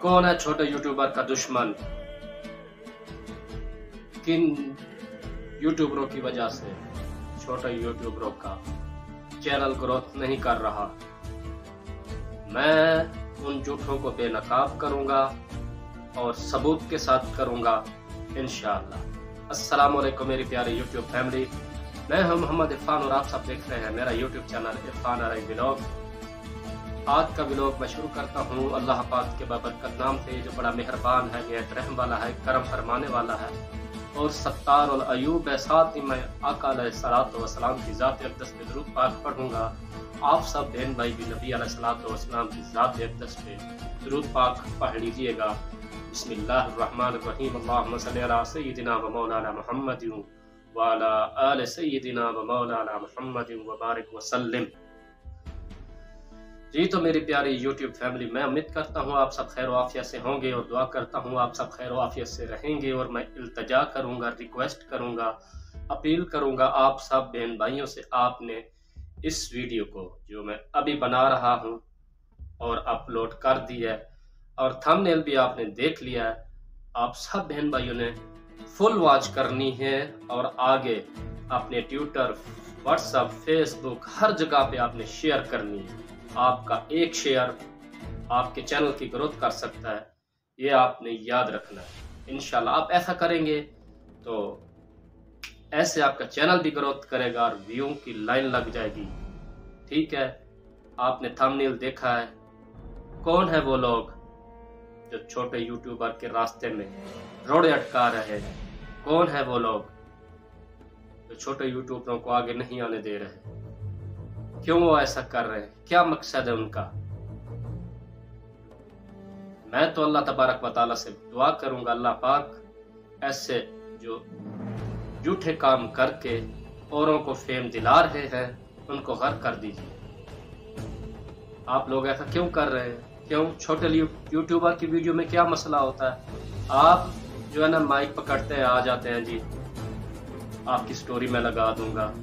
कौन है छोटे यूट्यूबर का दुश्मन? किन यूट्यूबरों की वजह से छोटे यूट्यूबरों का चैनल ग्रोथ नहीं कर रहा? मैं उन झूठों को बेनकाब करूंगा और सबूत के साथ करूंगा इंशाअल्लाह। अस्सलाम वालेकुम मेरी प्यारी यूट्यूब फैमिली, मैं हूं मोहम्मद इरफान और आप सब देख रहे हैं मेरा यूट्यूब चैनल इरफान अरई व्लॉग। आज का व्लॉग मैं शुरू करता हूं अल्लाह पाक के बाबरकत नाम से, जो बड़ा मेहरबान है, निहायत रहम वाला है, करम फरमाने वाला है और सत्तार और अयूब है। साथ ही मैं आका अलैहिस्सलातु वस्सलाम की ज़ात अक़दस पे दुरूद पाक पढ़ूंगा। आप सब बहन भाई भी नबी अलैहिस्सलातु वस्सलाम की ज़ात अक़दस पे दुरूद पाक पढ़ लीजिएगा। बिस्मिल्लाहिर्रहमानिर्रहीम। अल्लाहुम्मा सल्लि अला सय्यिदिना व मौलाना मुहम्मदिन व अला आलि सय्यिदिना व मौलाना मुहम्मदिन व बारिक व सल्लिम। जी तो मेरी प्यारी यूट्यूब फैमिली, मैं उम्मीद करता हूँ आप सब खैर आफियत से होंगे और दुआ करता हूँ आप सब खैर आफियत से रहेंगे। और मैं इल्तजा करूँगा, रिक्वेस्ट करूँगा, अपील करूँगा आप सब बहन भाइयों से, आपने इस वीडियो को जो मैं अभी बना रहा हूँ और अपलोड कर दिया है और थंबनेल भी आपने देख लिया है, आप सब बहन भाइयों ने फुल वॉच करनी है और आगे अपने ट्विटर, व्हाट्सएप, फेसबुक हर जगह पे आपने शेयर करनी है। आपका एक शेयर आपके चैनल की ग्रोथ कर सकता है, ये आपने याद रखना है। इंशाल्लाह आप ऐसा करेंगे तो ऐसे आपका चैनल भी ग्रोथ करेगा और व्यू की लाइन लग जाएगी। ठीक है, आपने थंबनेल देखा है। कौन है वो लोग जो छोटे यूट्यूबर के रास्ते में रोड़े अटका रहे हैं? कौन है वो लोग जो छोटे यूट्यूबरों को आगे नहीं आने दे रहे? क्यों वो ऐसा कर रहे हैं? क्या मकसद है उनका? मैं तो अल्लाह तबारक व तआला से दुआ करूंगा, अल्लाह पाक ऐसे जो झूठे काम करके औरों को फेम दिला रहे हैं उनको गर्क कर दीजिए। आप लोग ऐसा क्यों कर रहे हैं? क्यों? छोटे यूट्यूबर की वीडियो में क्या मसला होता है? आप जो है ना माइक पकड़ते हैं, आ जाते हैं, जी आपकी स्टोरी में लगा दूंगा।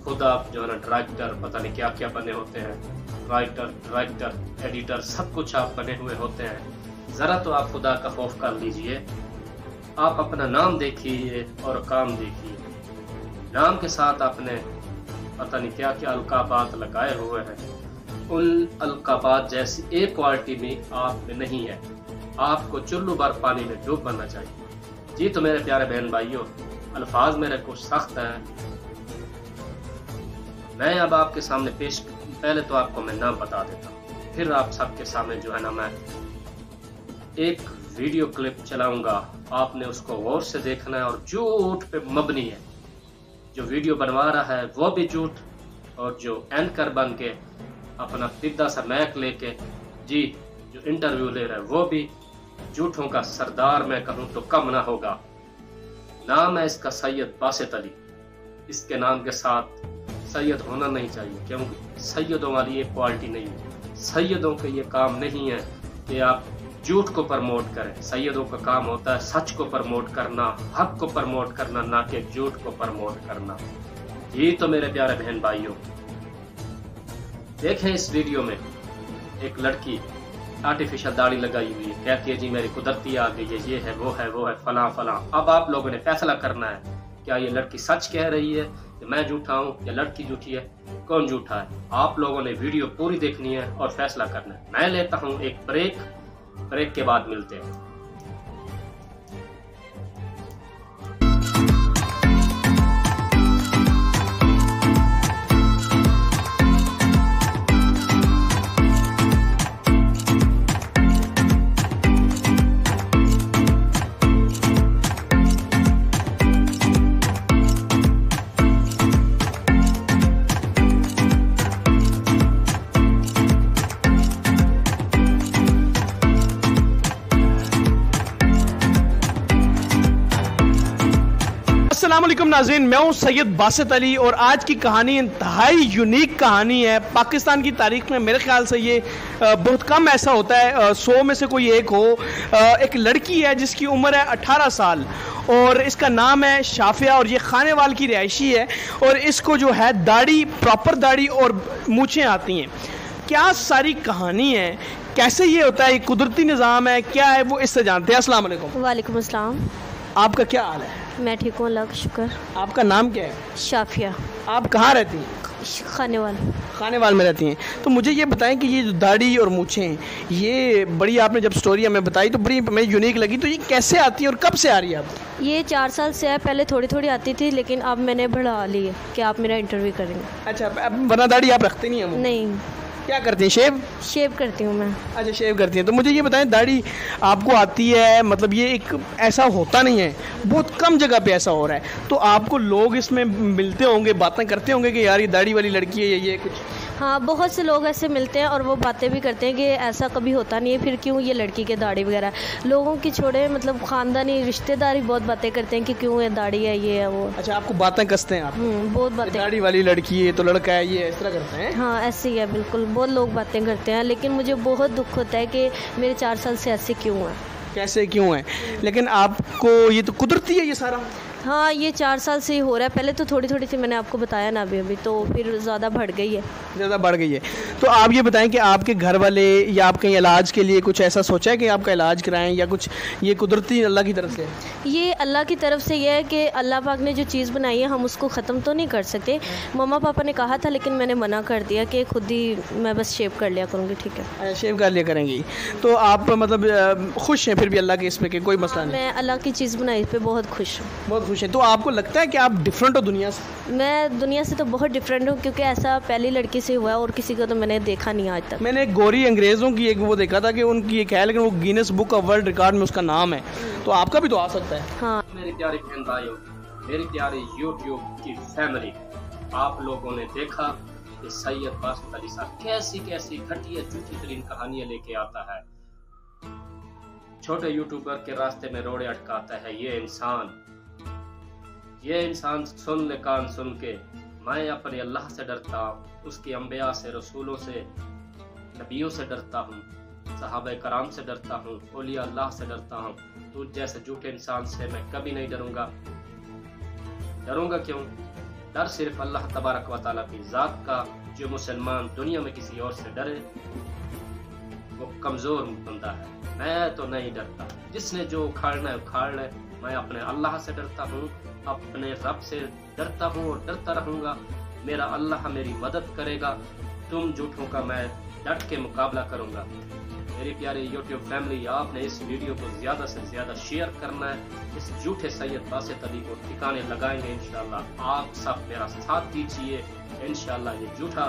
खुद आप जो है ना डायरेक्टर, पता नहीं क्या क्या बने होते हैं, राइटर, एडिटर, सब कुछ आप बने हुए होते हैं। ज़रा तो आप खुदा का खौफ कर लीजिए। आप अपना नाम देखिए और काम देखिए। नाम के साथ आपने पता नहीं क्या क्या अलकाबात लगाए हुए हैं। उन अलकाबात जैसी एक क्वालिटी में आप में नहीं है। आपको चुल्लू भर पानी में डूब बनना चाहिए। जी तो मेरे प्यारे बहन भाइयों, अल्फाज मेरे कुछ सख्त हैं। मैं अब आपके सामने पहले तो आपको मैं नाम बता देता हूँ, फिर आप सबके सामने जो है ना मैं एक वीडियो क्लिप चलाऊंगा। आपने उसको गौर से देखना है और झूठ पे मबनी है। जो वीडियो बनवा रहा है वो भी झूठ, और जो एंकर बन के अपना पिद्दा सा मैक लेके जी जो इंटरव्यू ले रहा है वो भी झूठों का सरदार, मैं कहूँ तो कम ना होगा। नाम है इसका सैयद बासित अली। इसके नाम के साथ सैयद होना नहीं चाहिए, क्योंकि सैयदों वाली ये क्वालिटी नहीं है। सैयदों के ये काम नहीं है कि आप झूठ को प्रमोट करें। सैयदों का काम होता है सच को प्रमोट करना, हक को प्रमोट करना, ना कि झूठ को प्रमोट करना। ये तो मेरे प्यारे बहन भाइयों, देखें इस वीडियो में एक लड़की आर्टिफिशियल दाढ़ी लगाई हुई है, कहती है जी मेरी कुदरती आ गई है, ये है, वो है, वो है, फलां फलां। अब आप लोगों ने फैसला करना है, क्या ये लड़की सच कह रही है कि मैं झूठा हूँ या लड़की झूठी है? कौन झूठा है? आप लोगों ने वीडियो पूरी देखनी है और फैसला करना है। मैं लेता हूँ एक ब्रेक के बाद मिलते हैं। अस्सलामुअलैकुम नाज़रीन, मैं हूं सैयद बासित अली और आज की कहानी इंतहाई यूनिक कहानी है। पाकिस्तान की तारीख में मेरे ख्याल से ये बहुत कम ऐसा होता है, 100 में से कोई एक हो। एक लड़की है जिसकी उम्र है 18 साल और इसका नाम है शाफिया और ये खानेवाल की रिहायशी है और इसको जो है दाढ़ी, प्रॉपर दाढ़ी और मूछें आती हैं। क्या सारी कहानी है, कैसे ये होता है, ये कुदरती निज़ाम है क्या है, वो इससे जानते हैं। अस्सलाम वालेकुम। वालेकुम अस्सलाम। आपका क्या हाल है? मैं ठीक हूँ, अल्लाह का शुक्र। आपका नाम क्या है? शाफिया। आप कहाँ रहती हैं? खानेवाल। खानेवाल में रहती हैं। तो मुझे ये बताएं कि ये जो दाढ़ी और मूछें हैं, ये बड़ी, आपने जब स्टोरी हमें बताई तो बड़ी हमें यूनिक लगी, तो ये कैसे आती है और कब से आ रही है आपको? ये 4 साल से है, पहले थोड़ी थोड़ी आती थी लेकिन अब मैंने बढ़ा ली है कि आप मेरा इंटरव्यू करेंगे। अच्छा, अब वरना दाढ़ी आप रखते नहीं हैं? नहीं। क्या करती हैं, शेव करती हूँ मैं। अच्छा, शेव करती हैं। तो मुझे ये बताएं, दाढ़ी आपको आती है, मतलब ये एक ऐसा होता नहीं है, बहुत कम जगह पे ऐसा हो रहा है, तो आपको लोग इसमें मिलते होंगे, बातें करते होंगे कि यार ये दाढ़ी वाली लड़की है, ये कुछ? हाँ, बहुत से लोग ऐसे मिलते हैं और वो बातें भी करते हैं कि ऐसा कभी होता नहीं है, फिर क्यों ये लड़की के दाढ़ी वगैरह। लोगों की छोड़े, मतलब ख़ानदानी रिश्तेदार ही बहुत बातें करते हैं कि क्यों ये दाढ़ी है, ये है वो। अच्छा, आपको बातें कसते हैं आप? बहुत बातें। दाढ़ी वाली लड़की है तो लड़का है, ये इस तरह करते हैं? हाँ, ऐसे ही है बिल्कुल, बहुत लोग बातें करते हैं, लेकिन मुझे बहुत दुख होता है कि मेरे 4 साल से ऐसे क्यों है। कैसे क्यों है? लेकिन आपको ये तो कुदरती है ये सारा? हाँ, ये 4 साल से ही हो रहा है। पहले तो थोड़ी थोड़ी सी मैंने आपको बताया ना अभी, तो फिर ज़्यादा बढ़ गई है। ज़्यादा बढ़ गई है। तो आप ये बताएं कि आपके घर वाले या आप कहीं इलाज के लिए कुछ ऐसा सोचा है कि आपका इलाज कराएं, या कुछ ये कुदरती अल्लाह की तरफ से? ये अल्लाह की तरफ से ये है कि अल्लाह पाक ने जो चीज़ बनाई है हम उसको ख़त्म तो नहीं कर सकते। मम्मा पापा ने कहा था लेकिन मैंने मना कर दिया कि खुद ही मैं बस शेव कर लिया करूँगी। ठीक है? अच्छा, शेव कर लिया करेंगी। तो आप मतलब खुश हैं फिर भी अल्लाह के इसमें कि कोई मसला नहीं? मैं अल्लाह की चीज़ बनाई पे बहुत खुश हूँ। बहुत खुश हैं। तो आपको लगता है कि आप डिफरेंट हो दुनिया से? मैं दुनिया से तो बहुत डिफरेंट हूँ, क्योंकि ऐसा पहली लड़की से हुआ है और किसी को तो मैंने देखा नहीं आज तक। मैंने एक गोरी अंग्रेज़ों की एक वो देखा था कि उनकी एक है, लेकिन वो Guinness book of world record में उसका नाम है, तो आपका भी तो आ सकता है। हाँ। मेरी प्यारी बहन भाइयों, मेरी प्यारी यूट्यूब की फैमिली, आप लोगों ने देखा कि सैयद बासित अली साहब कैसी कैसी घटिया झूठी तरीन कहानियां लेके आता है, छोटे यूट्यूबर के रास्ते में रोड़े अटकाता है। ये इंसान सुन ले कान सुन के, मैं अपने अल्लाह से डरता हूँ, उसकी अंबिया से, रसूलों से, नबियों से डरता हूँ, सहाबा कराम से डरता हूँ, औलिया अल्लाह से डरता हूँ। तुझ जैसे झूठे इंसान से मैं कभी नहीं डरूंगा। डरूंगा क्यों? डर सिर्फ अल्लाह तबारक व तआला की ज़ात का। जो मुसलमान दुनिया में किसी और से डरे वो कमज़ोर बंदा है। मैं तो नहीं डरता, जिसने जो उखाड़ना है उखाड़ ले। मैं अपने अल्लाह से डरता हूँ, अपने रब से डरता हूँ और डरता रहूँगा। मेरा अल्लाह मेरी मदद करेगा। तुम झूठों का मैं डट के मुकाबला करूँगा। मेरी प्यारी यूट्यूब फैमिली, आपने इस वीडियो को ज़्यादा से ज़्यादा शेयर करना है। इस झूठे सैयद बासित अली को ठिकाने लगाएंगे इंशाल्लाह। आप सब मेरा साथ दीजिए, इंशाल्लाह ये झूठा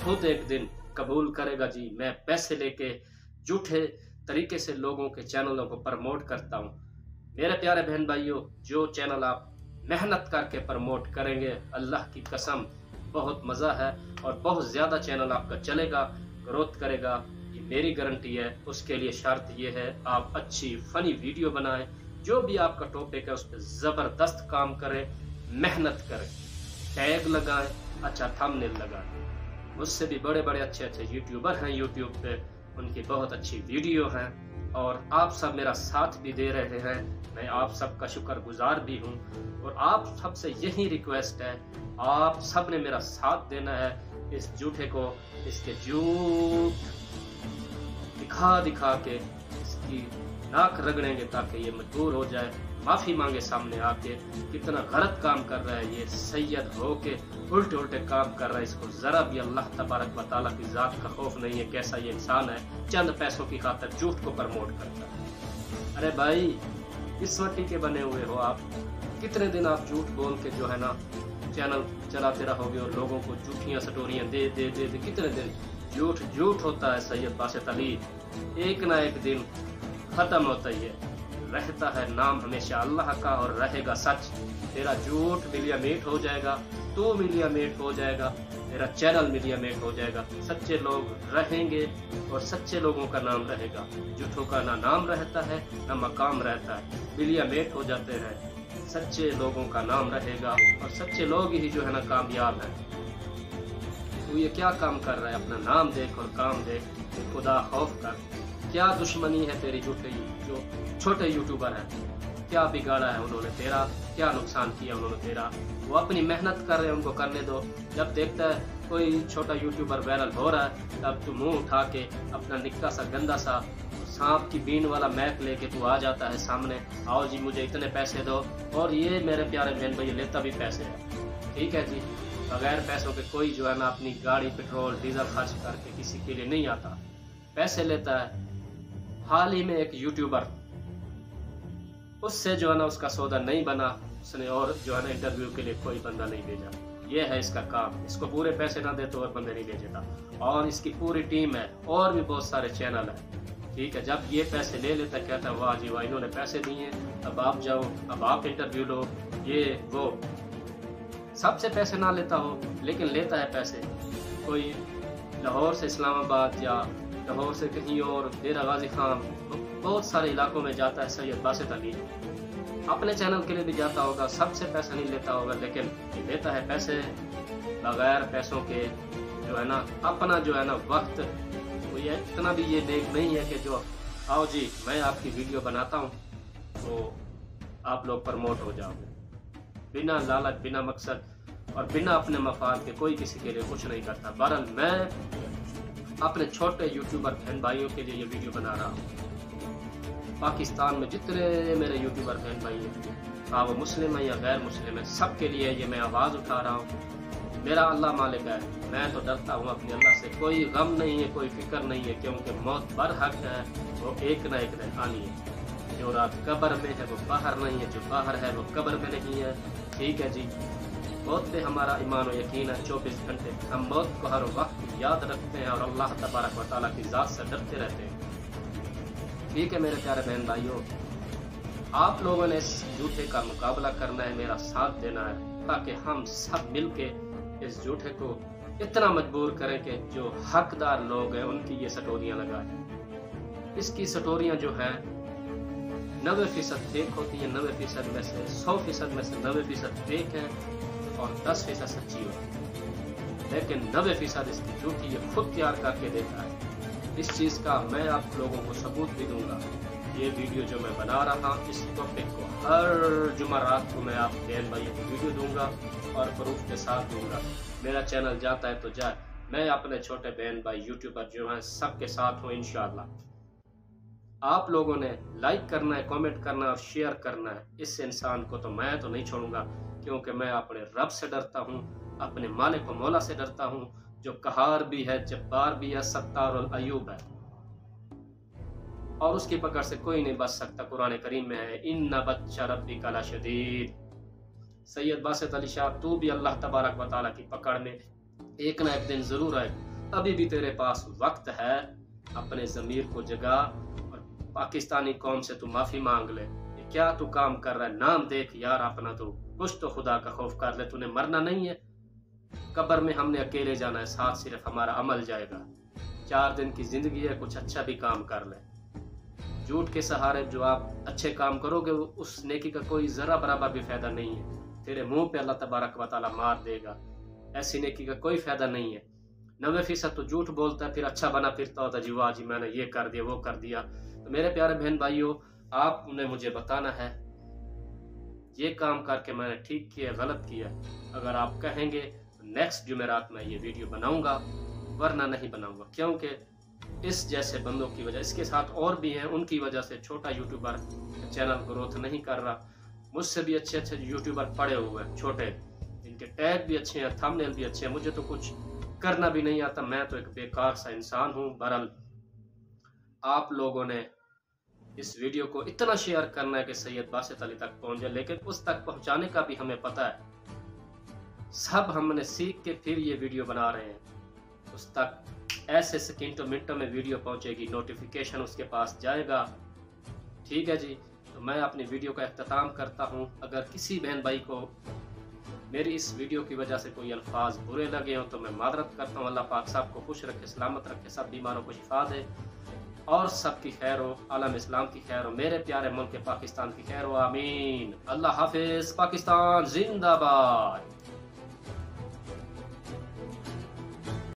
खुद एक दिन कबूल करेगा। जी, मैं पैसे लेके झूठे तरीके से लोगों के चैनलों को प्रमोट करता हूँ। मेरे प्यारे बहन भाइयों, जो चैनल आप मेहनत करके प्रमोट करेंगे, अल्लाह की कसम बहुत मज़ा है और बहुत ज़्यादा चैनल आपका चलेगा, ग्रोथ करेगा, ये मेरी गारंटी है। उसके लिए शर्त ये है आप अच्छी फ़नी वीडियो बनाएं, जो भी आपका टॉपिक है उस पर ज़बरदस्त काम करें, मेहनत करें, टैग लगाएं, अच्छा थंबनेल लगाएं। मुझसे भी बड़े बड़े अच्छे अच्छे यूट्यूबर हैं यूट्यूब पे, उनकी बहुत अच्छी वीडियो हैं और आप सब मेरा साथ भी दे रहे हैं। मैं आप सबका शुक्रगुजार भी हूँ और आप सबसे यही रिक्वेस्ट है, आप सब ने मेरा साथ देना है। इस झूठे को, इसके झूठ दिखा दिखा के इसकी नाक रगड़ेंगे ताकि ये मजबूर हो जाए, माफ़ी मांगे सामने आके। कितना गलत काम कर रहा है ये, सैयद हो के उल्टे उल्टे काम कर रहा है। इसको ज़रा भी अल्लाह तबारक व तआला की ज़ात का खौफ नहीं है। कैसा ये इंसान है, चंद पैसों की खातिर झूठ को प्रमोट करता है। अरे भाई, किस मट्टी के बने हुए हो आप? कितने दिन आप झूठ बोल के जो है ना चैनल चलाते रहोगे और लोगों को झूठियाँ स्टोरियाँ दे दे दे दे कितने दिन झूठ होता है। सैयद बासित अली एक ना एक दिन ख़त्म होता ही है। रहता है नाम हमेशा अल्लाह का और रहेगा सच। तेरा झूठ मिलिया मेट हो जाएगा, तू मिलिया मेट हो जाएगा, तेरा चैनल मिलिया मेट हो जाएगा। सच्चे लोग रहेंगे और सच्चे लोगों का नाम रहेगा। झूठों का ना नाम रहता है ना मकाम रहता है, मिलिया मेट हो जाते हैं। सच्चे लोगों का नाम रहेगा और सच्चे लोग ही जो है ना कामयाब हैं। तू ये क्या काम कर रहा है? अपना नाम देख और काम देख, खुदा खौफ कर। क्या दुश्मनी है तेरी झूठे जो छोटे यूट्यूबर हैं? क्या बिगाड़ा है उन्होंने तेरा, क्या नुकसान किया उन्होंने तेरा। वो अपनी मेहनत कर रहे हैं, उनको करने दो। जब देखता है कोई छोटा यूट्यूबर वायरल हो रहा है, तब तू मुंह उठा के अपना निक्का सा गंदा सा सांप की बीन वाला मैक लेके तू आ जाता है सामने, आओ जी मुझे इतने पैसे दो। और ये मेरे प्यारे बहन भाई लेता भी पैसे है, ठीक है जी। बगैर पैसों के कोई जो है ना अपनी गाड़ी पेट्रोल डीजल खर्च करके किसी के लिए नहीं आता, पैसे लेता है। हाल ही में एक यूट्यूबर, उससे जो है ना उसका सौदा नहीं बना, उसने और जो है ना इंटरव्यू के लिए कोई बंदा नहीं भेजा। ये है इसका काम, इसको पूरे पैसे ना दे तो और बंदे नहीं भेजेगा। और इसकी पूरी टीम है, और भी बहुत सारे चैनल है, ठीक है। जब ये पैसे ले लेता है, कहता है वाह जी वाह इन्होंने पैसे दिए, अब आप जाओ, अब आप इंटरव्यू लो, ये वो। सबसे पैसे ना लेता हो लेकिन लेता है पैसे। कोई लाहौर से इस्लामाबाद या लाहौर से कहीं और डेरा गाजी खान, बहुत सारे इलाकों में जाता है सैयद बासित अली, अपने चैनल के लिए भी जाता होगा, सबसे पैसा नहीं लेता होगा, लेकिन ये लेता है पैसे। बगैर पैसों के जो है ना अपना जो है ना वक्त, तो ये इतना भी ये नेक नहीं है कि जो आओ जी मैं आपकी वीडियो बनाता हूँ तो आप लोग प्रमोट हो जाओगे। बिना लालच, बिना मकसद और बिना अपने मफाद के कोई किसी के लिए कुछ नहीं करता। बहरहाल मैं अपने छोटे यूट्यूबर बहन भाइयों के लिए ये वीडियो बना रहा हूँ। पाकिस्तान में जितने मेरे यूट्यूबर बहन भाई हैं, हाँ वो मुस्लिम है या गैर मुस्लिम है, सबके लिए ये मैं आवाज़ उठा रहा हूँ। मेरा अल्लाह मालिक है, मैं तो डरता हूँ अपने अल्लाह से, कोई गम नहीं है, कोई फिक्र नहीं है, क्योंकि मौत बरहक है, वो एक ना एक दिन आनी है। जो रात कब्र में है वो बाहर नहीं है, जो बाहर है वो कब्र में नहीं है, ठीक है जी। मौत पे हमारा ईमान और यकीन है 24 घंटे। हम मौत को हर वक्त याद रखते हैं और अल्लाह तबारक व तआला की ज़ात से डरते रहते हैं, ठीक है मेरे प्यारे बहन भाइयों। आप लोगों ने इस झूठे का मुकाबला करना है, मेरा साथ देना है, ताकि हम सब मिलके इस झूठे को इतना मजबूर करें कि जो हकदार लोग हैं उनकी ये सटोरियां लगाएं। इसकी सटोरियां जो हैं 90% फेक होती है, 90% में से 100% में से 90% फेक है और 10% सच्ची होती है, लेकिन 90% इसकी झूठी ये खुद तैयार करके देता है। इस चीज़ का मैं आप लोगों को सबूत भी दूंगा। ये वीडियो जो मैं बना रहा हूँ इस टॉपिक को हर जुमेरात को मैं आप बहन भाइयों को वीडियो दूंगा और प्रूफ के साथ दूंगा। मेरा चैनल जाता है तो जाए, मैं अपने छोटे बहन भाई यूट्यूबर जो हैं सबके साथ हूँ इंशाअल्लाह। आप लोगों ने लाइक करना है, कमेंट करना है और शेयर करना है। इस इंसान को तो मैं तो नहीं छोड़ूंगा, क्योंकि मैं अपने रब से डरता हूँ, अपने मालिक व मौला से डरता हूँ, जो कहार भी है, जब्बार भी है, सत्तार और अयूब है, और उसकी पकड़ से कोई नहीं बच सकता। कुरान करीम में है इन्ना बच्चा रब्बी का लशदीद। सैयद बासित अली शाह, तू भी अल्लाह तबारक व तआला की पकड़ में एक ना एक दिन जरूर आए। अभी भी तेरे पास वक्त है, अपने ज़मीर को जगा और पाकिस्तानी कौम से तू माफ़ी मांग ले। ये क्या तू काम कर रहा है? नाम देख यार अपना, तू कुछ तो खुदा का खौफ कर ले। तूने मरना नहीं है, कब्र में हमने अकेले जाना है, साथ सिर्फ हमारा अमल जाएगा। 4 दिन की जिंदगी है, कुछ अच्छा भी काम कर ले। झूठ के सहारे जो आप अच्छे काम करोगे उस नेकी का कोई जरा बराबर भी फायदा नहीं है। तेरे मुंह पे अल्लाह तबारक व तआला मार देगा, ऐसी नेकी का कोई फायदा नहीं है। 90% तो झूठ बोलता है, फिर अच्छा बना फिरता होता जी वाह जी मैंने ये कर दिया वो कर दिया। तो मेरे प्यारे बहन भाइयों, आपने मुझे बताना है ये काम करके मैंने ठीक किया गलत किया। अगर आप कहेंगे तो नेक्स्ट जुमेरात में ये वीडियो बनाऊंगा, वरना नहीं बनाऊंगा, क्योंकि इस जैसे बंदों की वजह, इसके साथ और भी हैं, उनकी वजह से छोटा यूट्यूबर चैनल ग्रोथ नहीं कर रहा। मुझसे भी अच्छे अच्छे यूट्यूबर पड़े हुए हैं छोटे, इनके टैग भी अच्छे हैं, थंबनेल भी अच्छे हैं, मुझे तो कुछ करना भी नहीं आता, मैं तो एक बेकार सा इंसान हूँ। बहरहाल आप लोगों ने इस वीडियो को इतना शेयर करना है कि सैयद बासित अली तक पहुँच जाए, लेकिन उस तक पहुँचाने का भी हमें पता है, सब हमने सीख के फिर ये वीडियो बना रहे हैं। उस तक ऐसे सेकंडों मिनटों में वीडियो पहुंचेगी, नोटिफिकेशन उसके पास जाएगा, ठीक है जी। तो मैं अपनी वीडियो का इख्तिताम करता हूं। अगर किसी बहन भाई को मेरी इस वीडियो की वजह से कोई अल्फाज बुरे लगे हों तो मैं मादरत करता हूं। अल्लाह पाक सबको खुश रखे, सलामत रखे, सब बीमारों को शिफा दे और सबकी खैर हो, आलम इस्लाम की खैर हो, मेरे प्यारे मुल्क पाकिस्तान की खैर हो, आमीन। अल्लाह हाफिज। पाकिस्तान जिंदाबाद।